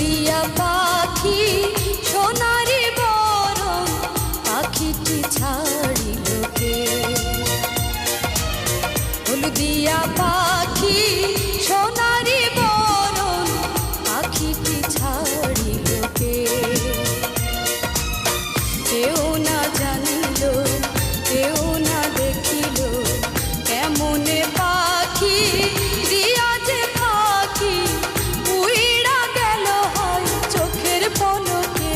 হলুদিয়া পাখি সোনারি বরণ পাখিটি ছাড়িল কে? হলুদিয়া পাখি সোনারি বরণ পাখিটি ছাড়িল কে? কেউ না জানিল, কেউ না দেখিল, কেমনে পাখি দিয়া যে পাখি উইড়া গেল হয় চোখের পলকে।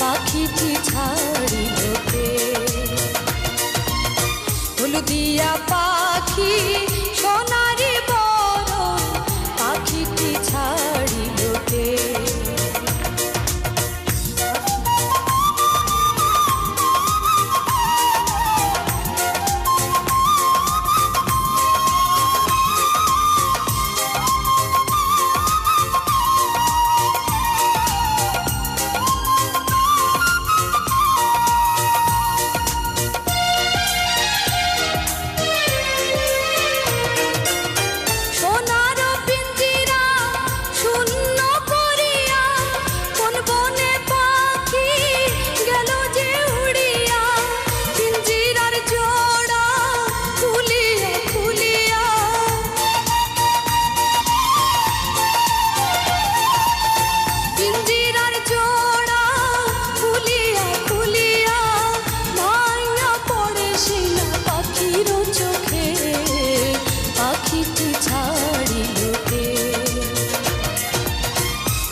পাখিটি ছাড়িল কে? হলুদিয়া পাখি সোনারি বরণ পাখিটি ছাড়িল কে?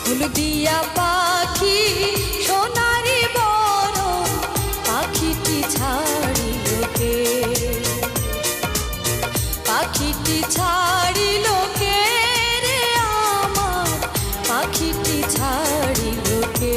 হলুদিয়া পাখি সোনারি বরণ পাখিটি ছাড়িল কে? পাখিটি ছাড়িল কে রে আমার? পাখিটি ছাড়িল কে?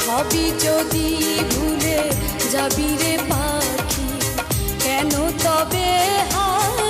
সবই যদি ভুলে যাবি রে পাখি, কেন তবে হায়